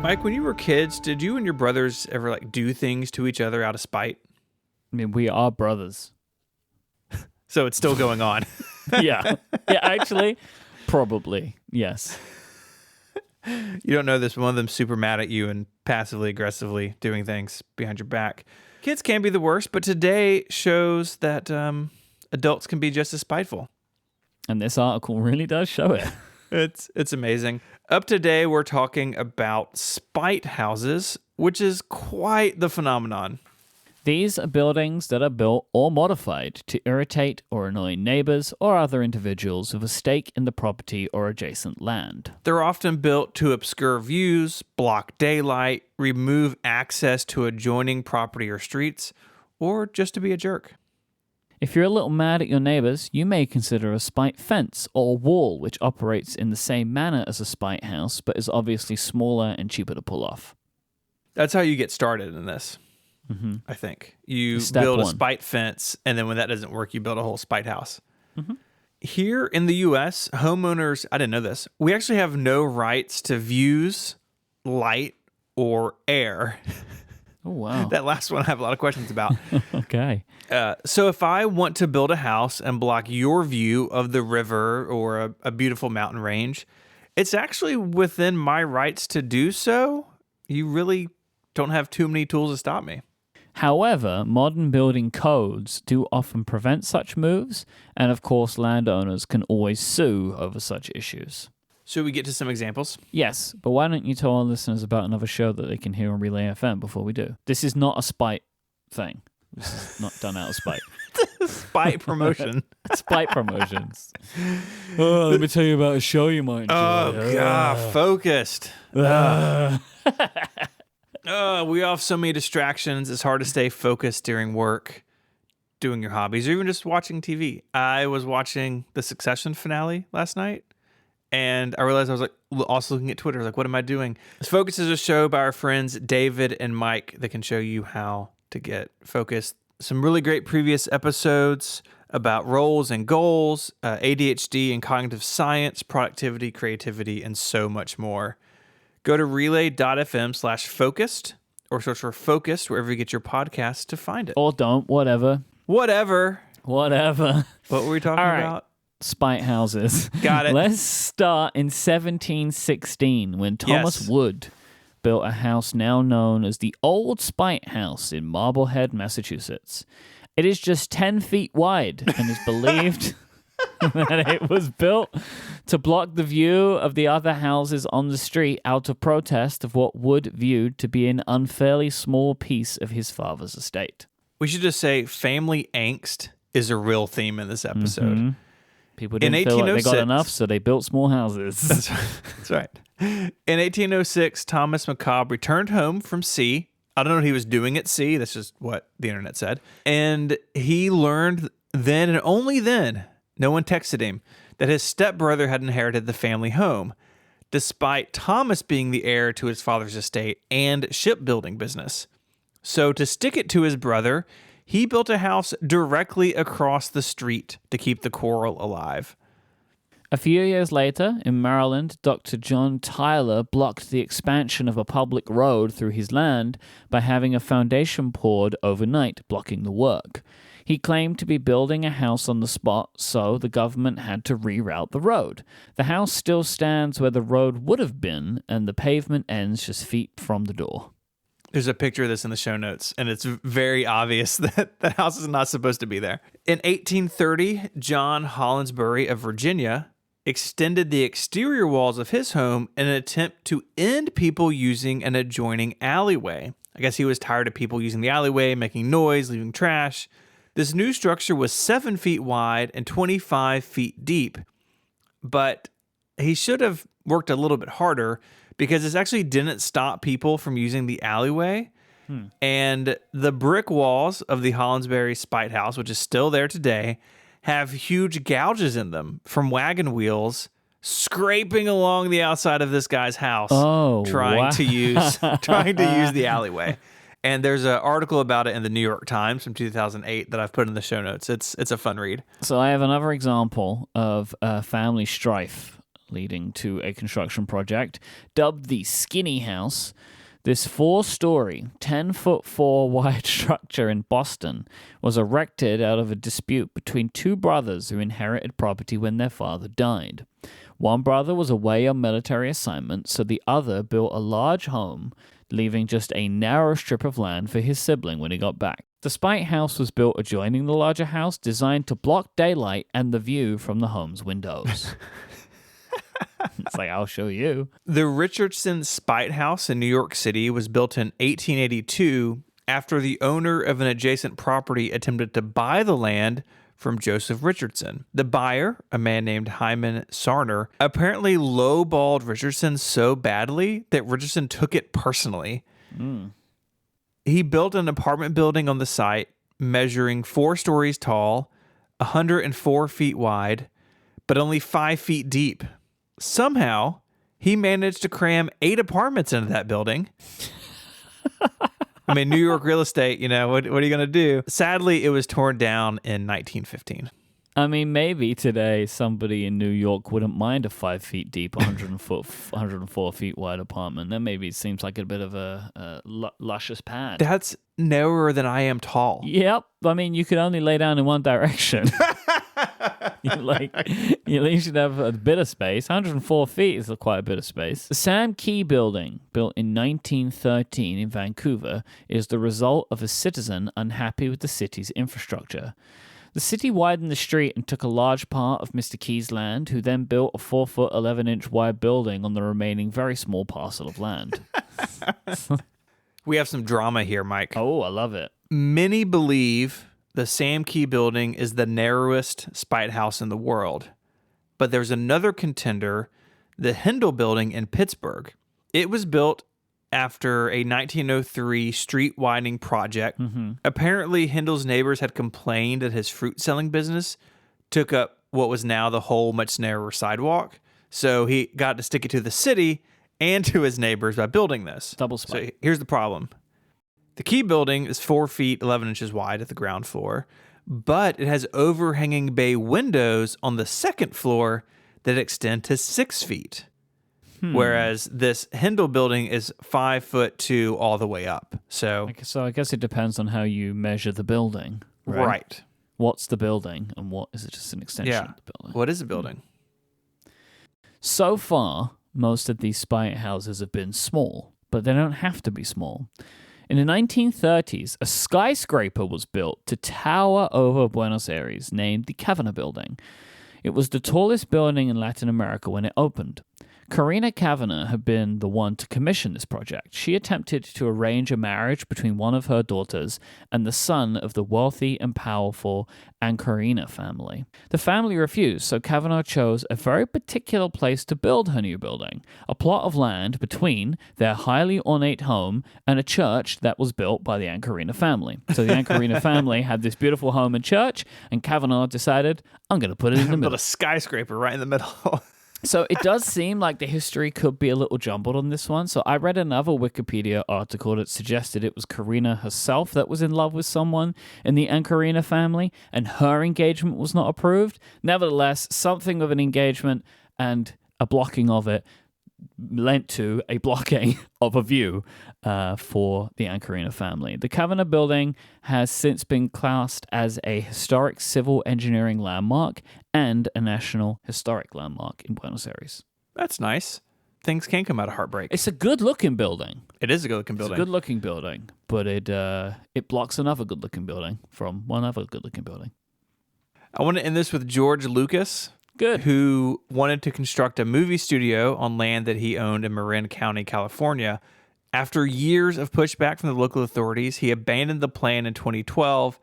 Mike, when you were kids, did you and your brothers ever like do things to each other out of spite? I mean, we are brothers. So it's still going on. Yeah. Yeah, actually, probably. Yes. You don't know this, but one of them's super mad at you and passively aggressively doing things behind your back. Kids can be the worst, but today shows that adults can be just as spiteful. And this article really does show it. It's amazing. Up today, we're talking about spite houses, which is quite the phenomenon. These are buildings that are built or modified to irritate or annoy neighbors or other individuals with a stake in the property or adjacent land. They're often built to obscure views, block daylight, remove access to adjoining property or streets, or just to be a jerk. If you're a little mad at your neighbors, you may consider a spite fence or a wall which operates in the same manner as a spite house but is obviously smaller and cheaper to pull off. That's how you get started in this. I think you build a spite fence, and then when that doesn't work, you build a whole spite house. Here in the U.S., homeowners, I didn't know this, we actually have no rights to views, light, or air. Oh, wow. That last one I have a lot of questions about. Okay. So if I want to build a house and block your view of the river or a beautiful mountain range, it's actually within my rights to do so. You really don't have too many tools to stop me. However, modern building codes do often prevent such moves, and of course, landowners can always sue over such issues. Should we get to some examples? Yes, but why don't you tell our listeners about another show that they can hear on Relay FM before we do? This is not a spite thing. This is not done out of spite. Spite promotion. Spite promotions. Oh, let me tell you about a show you might enjoy. Oh, God, focused. We have so many distractions. It's hard to stay focused during work, doing your hobbies, or even just watching TV. I was watching the Succession finale last night, and I realized I was like also looking at Twitter. Like, what am I doing? Focus is a show by our friends David and Mike that can show you how to get focused. Some really great previous episodes about roles and goals, ADHD and cognitive science, productivity, creativity, and so much more. Go to relay.fm/focused or search for Focused wherever you get your podcasts to find it. Or don't, whatever. Whatever. What were we talking about? Spite houses. Got it. Let's start in 1716 when Thomas Wood built a house now known as the Old Spite House in Marblehead, Massachusetts. It is just 10 feet wide and is believed that it was built to block the view of the other houses on the street out of protest of what Wood viewed to be an unfairly small piece of his father's estate. We should just say family angst is a real theme in this episode. People didn't feel like they got enough, so they built small houses. That's right. In 1806, Thomas McCobb returned home from sea. I don't know what he was doing at sea. That's just what the internet said. And he learned then and only then, no one texted him, that his stepbrother had inherited the family home, despite Thomas being the heir to his father's estate and shipbuilding business. So to stick it to his brother, he built a house directly across the street to keep the quarrel alive. A few years later, in Maryland, Dr. John Tyler blocked the expansion of a public road through his land by having a foundation poured overnight, blocking the work. He claimed to be building a house on the spot, so the government had to reroute the road. The house still stands where the road would have been, and the pavement ends just feet from the door. There's a picture of this in the show notes, and it's very obvious that the house is not supposed to be there. In 1830, John Hollinsbury of Virginia extended the exterior walls of his home in an attempt to end people using an adjoining alleyway. I guess he was tired of people using the alleyway, making noise, leaving trash. This new structure was 7 feet wide and 25 feet deep, but he should have worked a little bit harder because this actually didn't stop people from using the alleyway. And the brick walls of the Hollinsbury Spite House, which is still there today, have huge gouges in them from wagon wheels scraping along the outside of this guy's house, trying to use the alleyway. And there's an article about it in the New York Times from 2008 that I've put in the show notes. It's a fun read. So I have another example of family strife leading to a construction project dubbed the Skinny House. This 4-story, 10-foot-4 wide structure in Boston was erected out of a dispute between two brothers who inherited property when their father died. One brother was away on military assignment, so the other built a large home, leaving just a narrow strip of land for his sibling when he got back. The Spite House was built adjoining the larger house, designed to block daylight and the view from the home's windows. It's like, I'll show you. The Richardson Spite House in New York City was built in 1882 after the owner of an adjacent property attempted to buy the land from Joseph Richardson. The buyer, a man named Hyman Sarner, apparently lowballed Richardson so badly that Richardson took it personally. He built an apartment building on the site measuring 4 stories tall, 104 feet wide, but only 5 feet deep. Somehow, he managed to cram 8 apartments into that building. I mean, New York real estate, what are you going to do? Sadly, it was torn down in 1915. I mean, maybe today somebody in New York wouldn't mind a 5 feet deep, 104 feet wide apartment. Then maybe it seems like a bit of a luscious pad. That's narrower than I am tall. Yep. I mean, you could only lay down in one direction. You should have a bit of space. 104 feet is quite a bit of space. The Sam Key Building, built in 1913 in Vancouver, is the result of a citizen unhappy with the city's infrastructure. The city widened the street and took a large part of Mr. Key's land, who then built a 4-foot, 11-inch wide building on the remaining very small parcel of land. We have some drama here, Mike. Oh, I love it. Many believe the Sam Key Building is the narrowest Spite House in the world. But there's another contender, the Hindle Building in Pittsburgh. It was built after a 1903 street widening project. Apparently, Hindle's neighbors had complained that his fruit selling business took up what was now the whole much narrower sidewalk. So he got to stick it to the city and to his neighbors by building this. Double spike. So here's the problem. The Key Building is 4 feet, 11 inches wide at the ground floor, but it has overhanging bay windows on the second floor that extend to 6 feet. Whereas this Hindle Building is 5'2" all the way up. So I guess it depends on how you measure the building. Right. What's the building and what is it just an extension of the building? What is a building? So far, most of these Spite houses have been small, but they don't have to be small. In the 1930s, a skyscraper was built to tower over Buenos Aires named the Kavanaugh Building. It was the tallest building in Latin America when it opened. Karina Kavanaugh had been the one to commission this project. She attempted to arrange a marriage between one of her daughters and the son of the wealthy and powerful Ancarina family. The family refused, so Kavanaugh chose a very particular place to build her new building, a plot of land between their highly ornate home and a church that was built by the Ancarina family. So the Ancarina family had this beautiful home and church, and Kavanaugh decided, I'm going to put it in the middle. Build a skyscraper right in the middle. So it does seem like the history could be a little jumbled on this one. So I read another Wikipedia article that suggested it was Karina herself that was in love with someone in the Ancarina family and her engagement was not approved. Nevertheless, something of an engagement and a blocking of it lent to a blocking of a view for the Ancarina family. The Kavanaugh Building has since been classed as a historic civil engineering landmark and a national historic landmark in Buenos Aires. That's nice. Things can come out of heartbreak. It's a good-looking building. It is a good-looking building. It's a good-looking building, but it blocks another good-looking building from one other good-looking building. I want to end this with George Lucas. Good. Who wanted to construct a movie studio on land that he owned in Marin County, California. After years of pushback from the local authorities, he abandoned the plan in 2012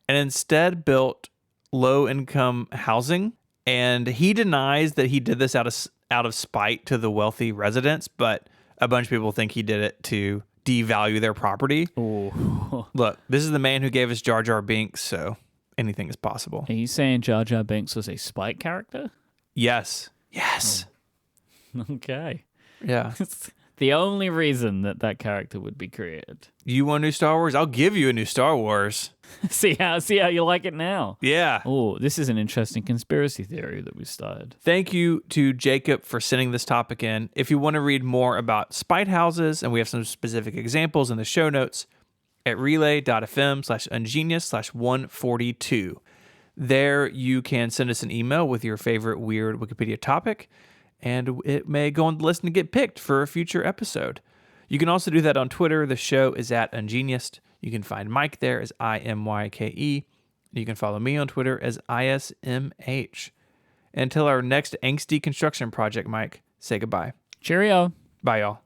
and instead built low-income housing. And he denies that he did this out of spite to the wealthy residents, but a bunch of people think he did it to devalue their property. Ooh. Look, this is the man who gave us Jar Jar Binks, so anything is possible. Are you saying Jar Jar Binks was a Spite character? Yes. Yes. Okay. Yeah. the only reason that character would be created. You want a new Star Wars? I'll give you a new Star Wars. See how you like it now. Yeah. Oh, this is an interesting conspiracy theory that we started. Thank you to Jacob for sending this topic in. If you want to read more about spite houses, and we have some specific examples in the show notes at relay.fm/ungenius/142. There you can send us an email with your favorite weird Wikipedia topic, and it may go on the list and get picked for a future episode. You can also do that on Twitter. The show is at Ungeniused. You can find Mike there as IMYKE. You can follow me on Twitter as ISMH. Until our next angsty construction project, Mike, say goodbye. Cheerio. Bye, y'all.